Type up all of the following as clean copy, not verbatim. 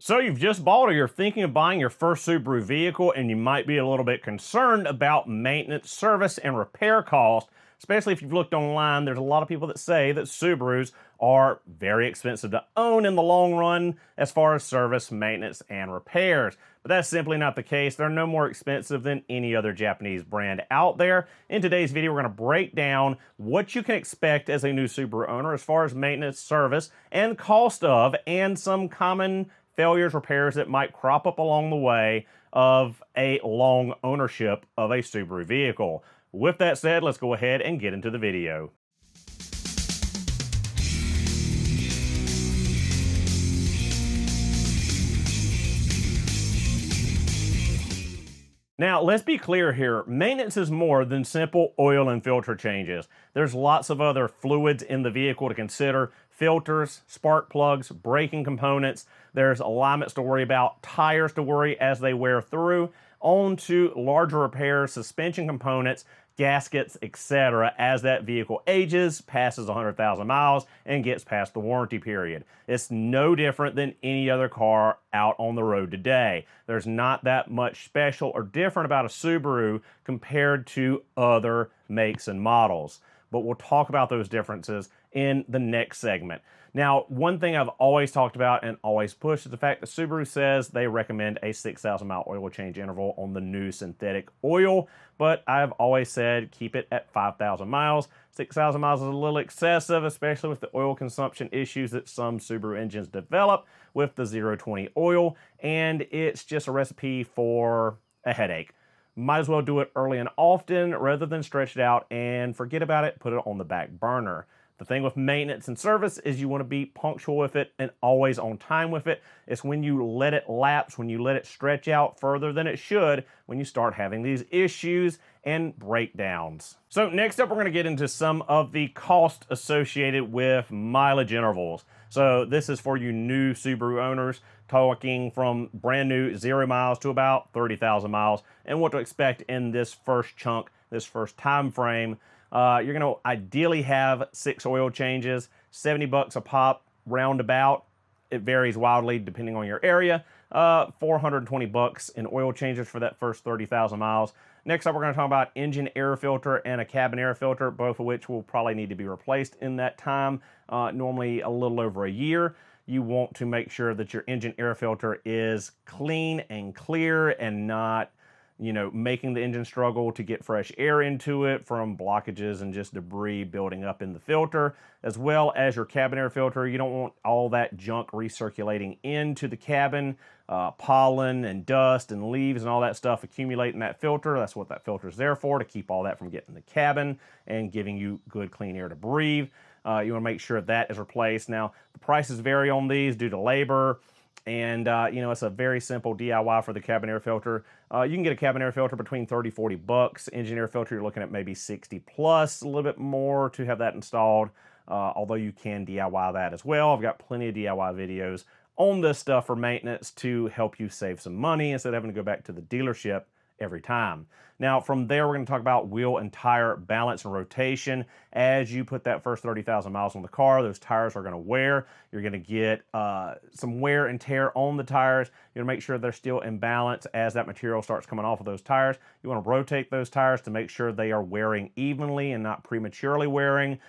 So you've just bought or you're thinking of buying your first Subaru vehicle and you might be a little bit concerned about maintenance, service, and repair costs, especially if you've looked online. There's a lot of people that say that Subarus are very expensive to own in the long run as far as service, maintenance, and repairs. But that's simply not the case. They're no more expensive than any other Japanese brand out there. In today's video, we're going to break down what you can expect as a new Subaru owner as far as maintenance, service, and cost of, and some common failures, repairs that might crop up along the way of a long ownership of a Subaru vehicle. With that said, let's go ahead and get into the video. Now, let's be clear here. Maintenance is more than simple oil and filter changes. There's lots of other fluids in the vehicle to consider: filters, spark plugs, braking components. There's alignments to worry about, tires to worry as they wear through, on to larger repairs, suspension components, gaskets, etc. as that vehicle ages, passes 100,000 miles, and gets past the warranty period. It's no different than any other car out on the road today. There's not that much special or different about a Subaru compared to other makes and models. But we'll talk about those differences in the next segment. Now, one thing I've always talked about and always pushed is the fact that Subaru says they recommend a 6,000 mile oil change interval on the new synthetic oil, but I've always said keep it at 5,000 miles. 6,000 miles is a little excessive, especially with the oil consumption issues that some Subaru engines develop with the 0-20 oil, and it's just a recipe for a headache. Might as well do it early and often rather than stretch it out and forget about it, put it on the back burner. The thing with maintenance and service is you want to be punctual with it and always on time with it. It's when you let it lapse, when you let it stretch out further than it should, when you start having these issues and breakdowns. So next up, we're going to get into some of the cost associated with mileage intervals. So this is for you new Subaru owners, talking from brand new 0 miles to about 30,000 miles, and what to expect in this first chunk, this first time frame. You're going to ideally have 6 oil changes, 70 bucks a pop, roundabout. It varies wildly depending on your area. 420 bucks in oil changes for that first 30,000 miles. Next up, we're going to talk about engine air filter and a cabin air filter, both of which will probably need to be replaced in that time, normally a little over a year. You want to make sure that your engine air filter is clean and clear and not, making the engine struggle to get fresh air into it from blockages and just debris building up in the filter, as well as your cabin air filter. You don't want all that junk recirculating into the cabin, pollen and dust and leaves and all that stuff accumulating that filter. That's what that filter is there for, to keep all that from getting in the cabin and giving you good clean air to breathe. You want to make sure that is replaced. Now, the prices vary on these due to labor, and it's a very simple DIY for the cabin air filter. You can get a cabin air filter between 30-40 bucks. Engine air filter, you're looking at maybe 60 plus, a little bit more to have that installed, although you can DIY that as well. I've got plenty of DIY videos on this stuff for maintenance to help you save some money instead of having to go back to the dealership every time. Now, from there, we're going to talk about wheel and tire balance and rotation. As you put that first 30,000 miles on the car, those tires are going to wear. You're going to get some wear and tear on the tires. You want to make sure they're still in balance as that material starts coming off of those tires. You want to rotate those tires to make sure they are wearing evenly and not prematurely wearing.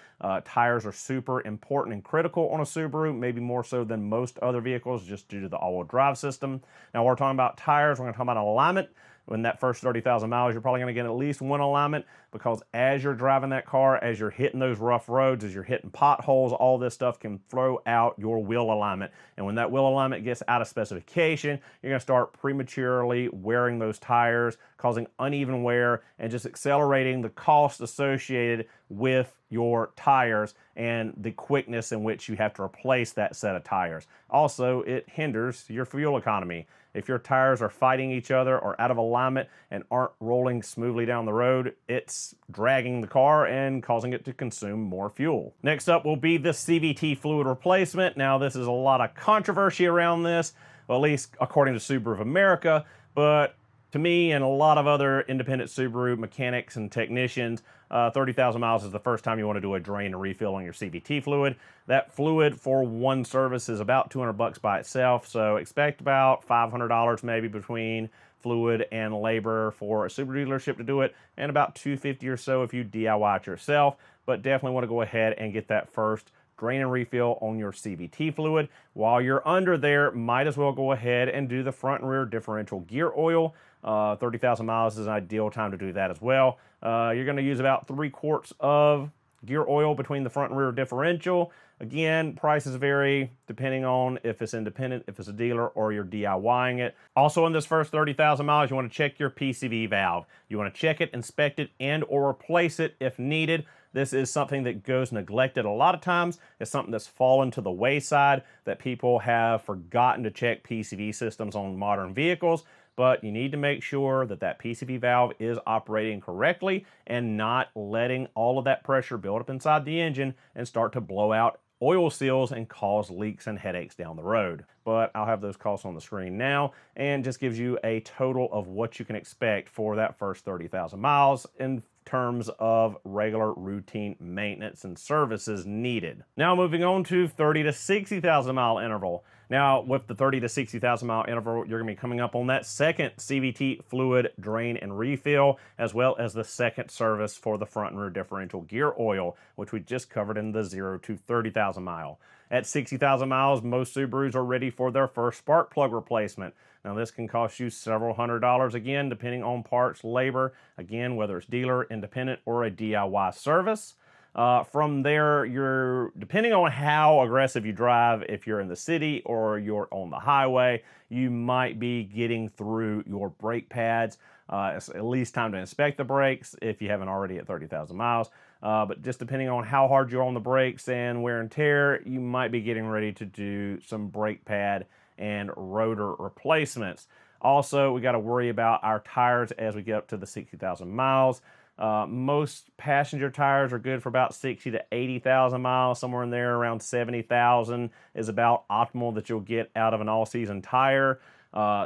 Tires are super important and critical on a Subaru, maybe more so than most other vehicles just due to the all-wheel drive system. Now, we're talking about tires. We're going to talk about alignment. In that first 30,000 miles, you're probably going to get at least one alignment, because as you're driving that car, as you're hitting those rough roads, as you're hitting potholes, all this stuff can throw out your wheel alignment. And when that wheel alignment gets out of specification, you're going to start prematurely wearing those tires, causing uneven wear and just accelerating the cost associated with your tires and the quickness in which you have to replace that set of tires. Also, it hinders your fuel economy. If your tires are fighting each other or out of alignment and aren't rolling smoothly down the road, it's dragging the car and causing it to consume more fuel. Next up will be the CVT fluid replacement. Now, this is a lot of controversy around this, well, at least according to Subaru of America, but to me and a lot of other independent Subaru mechanics and technicians, 30,000 miles is the first time you want to do a drain and refill on your CVT fluid. That fluid for one service is about 200 bucks by itself, so expect about $500 maybe between fluid and labor for a Subaru dealership to do it, and about $250 or so if you DIY it yourself. But definitely want to go ahead and get that first drain and refill on your CVT fluid. While you're under there, might as well go ahead and do the front and rear differential gear oil. 30,000 miles is an ideal time to do that as well. You're going to use about 3 quarts of gear oil between the front and rear differential. Again, prices vary depending on if it's independent, if it's a dealer, or you're DIYing it. Also, in this first 30,000 miles, you want to check your PCV valve. You want to check it, inspect it, and or replace it if needed. This is something that goes neglected a lot of times. It's something that's fallen to the wayside, that people have forgotten to check PCV systems on modern vehicles. But you need to make sure that that PCV valve is operating correctly and not letting all of that pressure build up inside the engine and start to blow out oil seals and cause leaks and headaches down the road. But I'll have those costs on the screen now, and just gives you a total of what you can expect for that first 30,000 miles in terms of regular routine maintenance and services needed. Now moving on to 30 to 60,000 mile interval. Now with the 30 to 60,000 mile interval, you're gonna be coming up on that second CVT fluid drain and refill, as well as the second service for the front and rear differential gear oil, which we just covered in the 0 to 30,000 mile. At 60,000 miles, most Subarus are ready for their first spark plug replacement. Now this can cost you several $100s again, depending on parts, labor, again, whether it's dealer, independent, or a DIY service. From there, depending on how aggressive you drive, if you're in the city or you're on the highway, you might be getting through your brake pads. It's at least time to inspect the brakes if you haven't already at 30,000 miles. But just depending on how hard you're on the brakes and wear and tear, you might be getting ready to do some brake pad and rotor replacements. Also, we got to worry about our tires as we get up to the 60,000 miles. Most passenger tires are good for about 60 to 80,000 miles. Somewhere in there around 70,000 is about optimal that you'll get out of an all-season tire.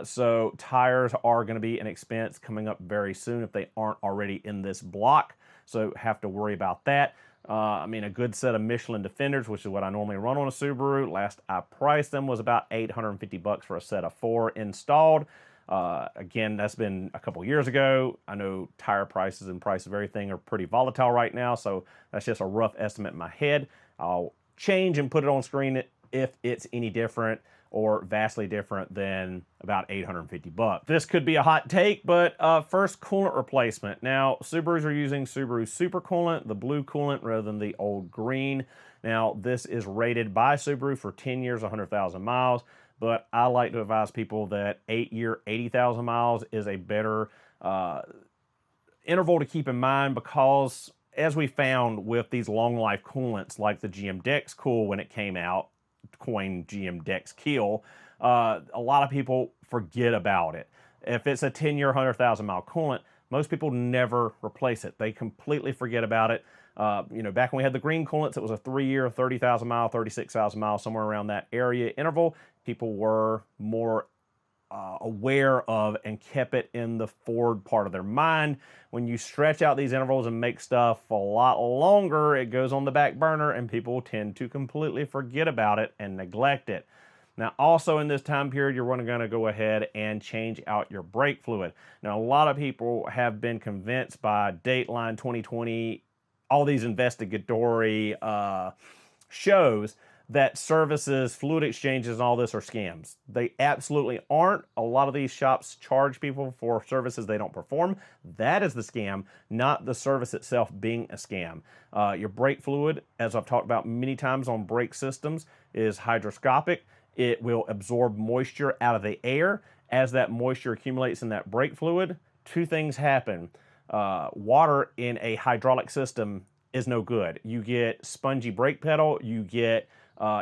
So tires are going to be an expense coming up very soon if they aren't already in this block. So have to worry about that. I mean, a good set of Michelin Defenders, which is what I normally run on a Subaru. Last I priced them was about 850 bucks for a set of 4 installed. Again, that's been a couple years ago. I know tire prices and price of everything are pretty volatile right now, so that's just a rough estimate in my head. I'll change and put it on screen if it's any different or vastly different than about 850 bucks. This could be a hot take, but first coolant replacement. Now, Subarus are using Subaru Super Coolant, the blue coolant rather than the old green. Now, this is rated by Subaru for 10 years, 100,000 miles, but I like to advise people that 8-year, 80,000 miles is a better interval to keep in mind, because as we found with these long life coolants like the GM Dex Cool when it came out, coined GM Dex Kill, a lot of people forget about it. If it's a 10-year, 100,000 mile coolant, most people never replace it. They completely forget about it. You know, back when we had the green coolants, it was a 3-year, 30,000 mile, 36,000 miles, somewhere around that area interval. People were more aware of and kept it in the forward part of their mind. When you stretch out these intervals and make stuff a lot longer, it goes on the back burner and people tend to completely forget about it and neglect it. Now, also in this time period, you're going to go ahead and change out your brake fluid. Now, a lot of people have been convinced by Dateline 2020, all these investigatory shows, that services, fluid exchanges, and all this are scams. They absolutely aren't. A lot of these shops charge people for services they don't perform. That is the scam, not the service itself being a scam. Your brake fluid, as I've talked about many times on brake systems, is hygroscopic. It will absorb moisture out of the air. As that moisture accumulates in that brake fluid, 2 things happen. Water in a hydraulic system is no good. You get spongy brake pedal, you get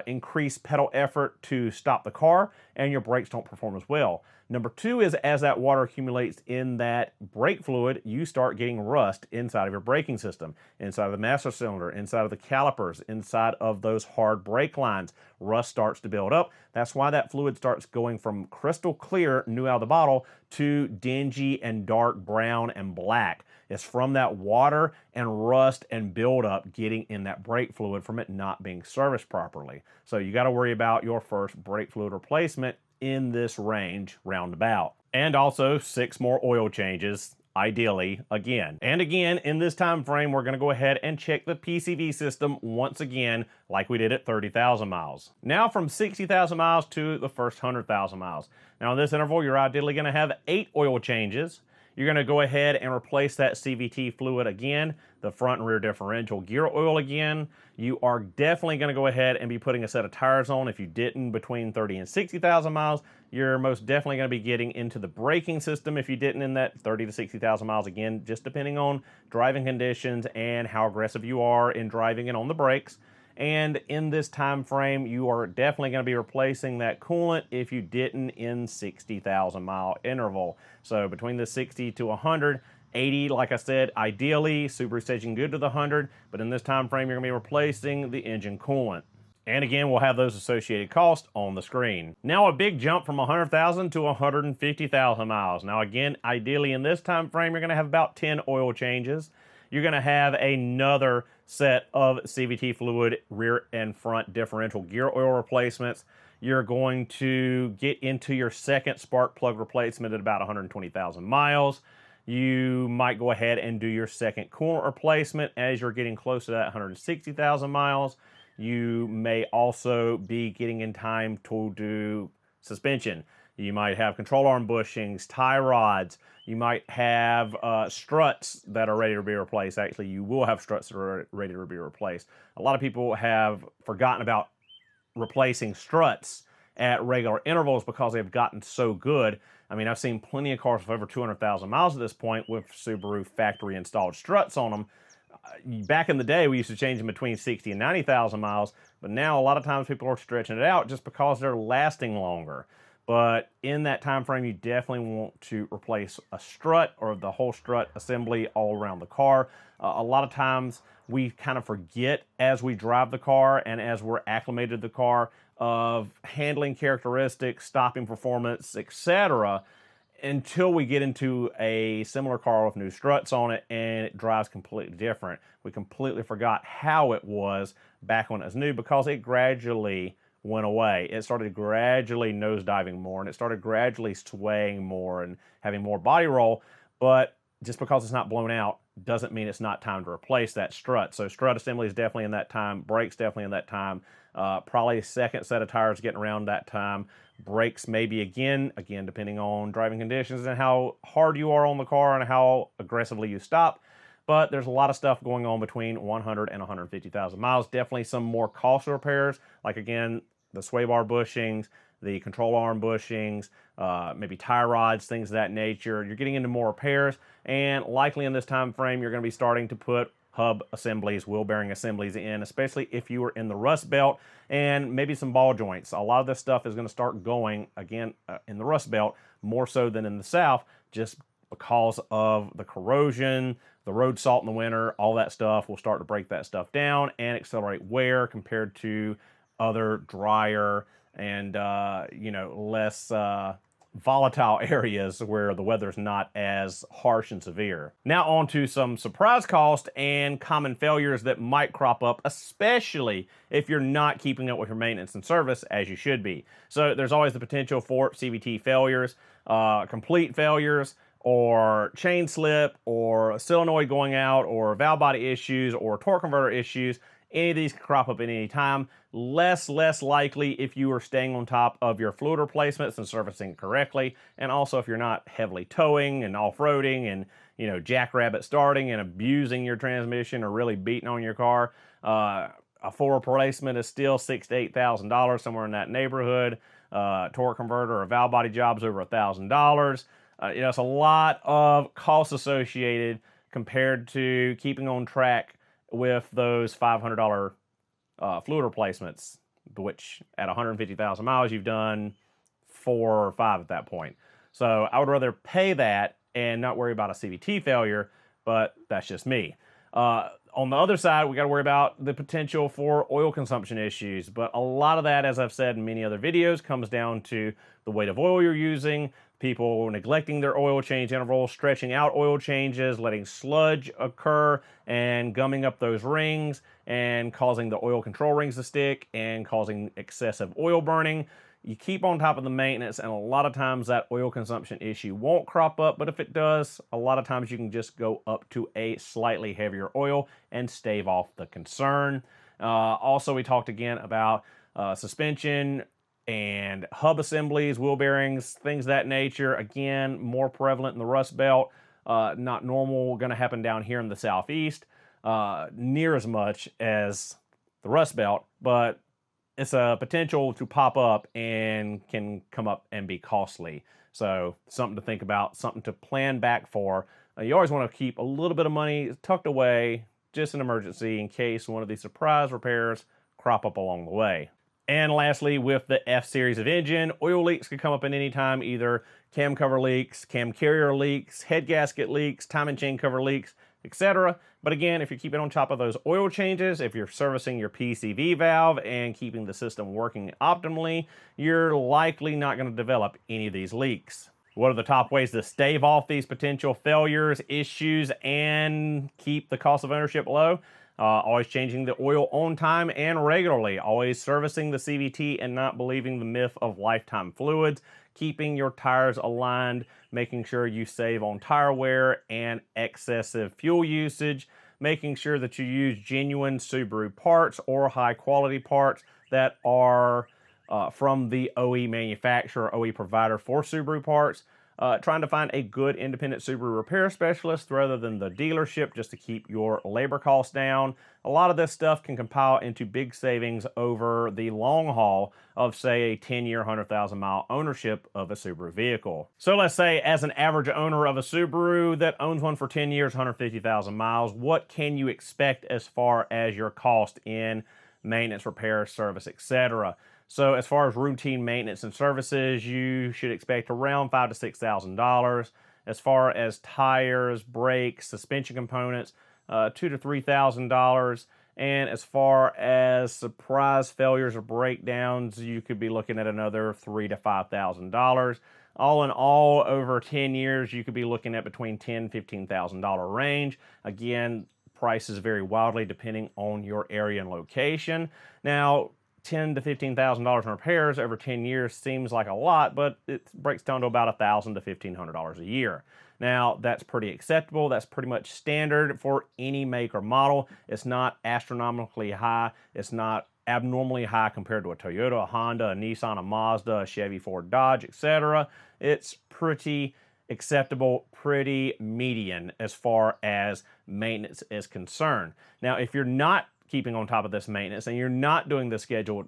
increased pedal effort to stop the car, and your brakes don't perform as well. Number 2 is, as that water accumulates in that brake fluid, you start getting rust inside of your braking system, inside of the master cylinder, inside of the calipers, inside of those hard brake lines. Rust starts to build up. That's why that fluid starts going from crystal clear, new out of the bottle, to dingy and dark brown and black. It's from that water and rust and buildup getting in that brake fluid from it not being serviced properly. So you got to worry about your first brake fluid replacement in this range roundabout. And also 6 more oil changes, ideally, again. And again, in this time frame, we're going to go ahead and check the PCV system once again, like we did at 30,000 miles. Now from 60,000 miles to the first 100,000 miles. Now in this interval, you're ideally going to have 8 oil changes. You're going to go ahead and replace that CVT fluid again, the front and rear differential gear oil again. You are definitely going to go ahead and be putting a set of tires on. If you didn't between 30 and 60,000 miles, you're most definitely going to be getting into the braking system if you didn't in that 30 to 60,000 miles, again, just depending on driving conditions and how aggressive you are in driving and on the brakes. And in this time frame, you are definitely going to be replacing that coolant if you didn't in 60,000 mile interval. So between the 60 to 100, 80, like I said, ideally, Subaru says you can go to the 100, but in this time frame, you're going to be replacing the engine coolant. And again, we'll have those associated costs on the screen. Now a big jump from 100,000 to 150,000 miles. Now again, ideally in this time frame, you're going to have about 10 oil changes. You're going to have another set of CVT fluid, rear and front differential gear oil replacements. You're going to get into your second spark plug replacement at about 120,000 miles. You might go ahead and do your second coolant replacement as you're getting close to that 160,000 miles. You may also be getting in time to do suspension. You might have control arm bushings, tie rods. You might have struts that are ready to be replaced. Actually, you will have struts that are ready to be replaced. A lot of people have forgotten about replacing struts at regular intervals because they've gotten so good. I mean, I've seen plenty of cars with over 200,000 miles at this point with Subaru factory installed struts on them. Back in the day, we used to change them between 60 and 90,000 miles, but now a lot of times people are stretching it out just because they're lasting longer. But in that time frame, you definitely want to replace a strut or the whole strut assembly all around the car. A lot of times we kind of forget as we drive the car and as we're acclimated to the car of handling characteristics, stopping performance, etc., until we get into a similar car with new struts on it and it drives completely different. We completely forgot how it was back when it was new because it gradually went away. It started gradually nosediving more and it started gradually swaying more and having more body roll. But just because it's not blown out doesn't mean it's not time to replace that strut. So strut assembly is definitely in that time. Brakes definitely in that time. Probably a second set of tires getting around that time. Brakes maybe again depending on driving conditions and how hard you are on the car and how aggressively you stop. But there's a lot of stuff going on between 100 and 150,000 miles. Definitely some more costly repairs, like again, the sway bar bushings, the control arm bushings, maybe tie rods, things of that nature. You're getting into more repairs, and likely in this time frame, you're going to be starting to put hub assemblies, wheel bearing assemblies in, especially if you are in the rust belt, and maybe some ball joints. A lot of this stuff is going to start going, again, in the rust belt, more so than in the south, just because of the corrosion, the road salt in the winter, all that stuff will start to break that stuff down and accelerate wear compared to other drier and less volatile areas where the weather's not as harsh and severe. Now on to some surprise cost and common failures that might crop up, especially if you're not keeping up with your maintenance and service as you should be. So there's always the potential for CVT failures, complete failures, or chain slip, or a solenoid going out, or valve body issues, or torque converter issues. Any of these can crop up at any time. Less likely if you are staying on top of your fluid replacements and servicing correctly, and also if you're not heavily towing and off-roading and jackrabbit starting and abusing your transmission or really beating on your car. A full replacement is still $6,000 to $8,000, somewhere in that neighborhood. Torque converter or valve body jobs over $1,000. It's a lot of costs associated compared to keeping on track with those $500 fluid replacements, which at 150,000 miles, you've done 4 or 5 at that point. So I would rather pay that and not worry about a CVT failure, but that's just me. On the other side, we got to worry about the potential for oil consumption issues. But a lot of that, as I've said in many other videos, comes down to the weight of oil you're using, people neglecting their oil change intervals, stretching out oil changes, letting sludge occur and gumming up those rings and causing the oil control rings to stick and causing excessive oil burning. You keep on top of the maintenance, and a lot of times that oil consumption issue won't crop up, but if it does, a lot of times you can just go up to a slightly heavier oil and stave off the concern. Also, we talked again about suspension and hub assemblies, wheel bearings, things of that nature. Again, more prevalent in the Rust Belt. Not normal, going to happen down here in the Southeast, near as much as the Rust Belt, but it's a potential to pop up and can come up and be costly. So something to think about, something to plan back for. You always want to keep a little bit of money tucked away, just an emergency in case one of these surprise repairs crop up along the way. And lastly, with the F series of engine, oil leaks could come up at any time, either cam cover leaks, cam carrier leaks, head gasket leaks, timing chain cover leaks, etc. But again, if you're keeping on top of those oil changes, if you're servicing your PCV valve and keeping the system working optimally, you're likely not going to develop any of these leaks. What are the top ways to stave off these potential failures, issues, and keep the cost of ownership low? Always changing the oil on time and regularly. Always servicing the CVT and not believing the myth of lifetime fluids. Keeping your tires aligned, making sure you save on tire wear and excessive fuel usage. Making sure that you use genuine Subaru parts or high quality parts that are from the OE manufacturer, OE provider for Subaru parts. Trying to find a good independent Subaru repair specialist rather than the dealership, just to keep your labor costs down. A lot of this stuff can compile into big savings over the long haul of, say, a 10-year, 100,000-mile ownership of a Subaru vehicle. So let's say, as an average owner of a Subaru that owns one for 10 years, 150,000 miles, what can you expect as far as your cost in maintenance, repair, service, etc.? So as far as routine maintenance and services, you should expect around $5,000 to $6,000. As far as tires, brakes, suspension components, $2,000 to $3,000. And as far as surprise failures or breakdowns, you could be looking at another $3,000 to $5,000. All in all, over 10 years, you could be looking at between $10,000 to $15,000 range. Again, prices vary wildly depending on your area and location. Now, $10,000 to $15,000 in repairs over 10 years seems like a lot, but it breaks down to about $1,000 to $1,500 a year. Now, that's pretty acceptable. That's pretty much standard for any make or model. It's not astronomically high. It's not abnormally high compared to a Toyota, a Honda, a Nissan, a Mazda, a Chevy, Ford, Dodge, etc. It's pretty acceptable, pretty median as far as maintenance is concerned. Now, if you're not keeping on top of this maintenance and you're not doing the scheduled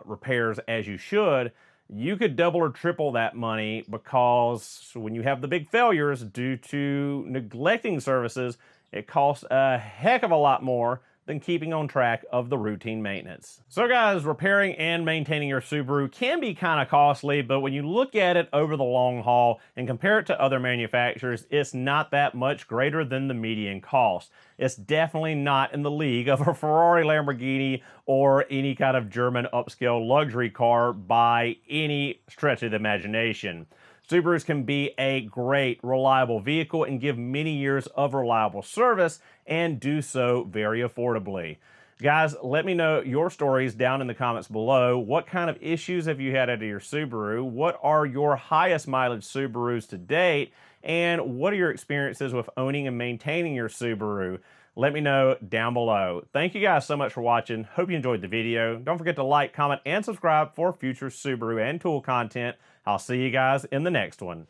repairs as you should, you could double or triple that money, because when you have the big failures due to neglecting services, it costs a heck of a lot more than keeping on track of the routine maintenance. So guys, repairing and maintaining your Subaru can be kind of costly, but when you look at it over the long haul and compare it to other manufacturers, it's not that much greater than the median cost. It's definitely not in the league of a Ferrari, Lamborghini, or any kind of German upscale luxury car by any stretch of the imagination. Subarus can be a great, reliable vehicle and give many years of reliable service, and do so very affordably. Guys, let me know your stories down in the comments below. What kind of issues have you had out of your Subaru? What are your highest mileage Subarus to date? And what are your experiences with owning and maintaining your Subaru? Let me know down below. Thank you guys so much for watching. Hope you enjoyed the video. Don't forget to like, comment, and subscribe for future Subaru and tool content. I'll see you guys in the next one.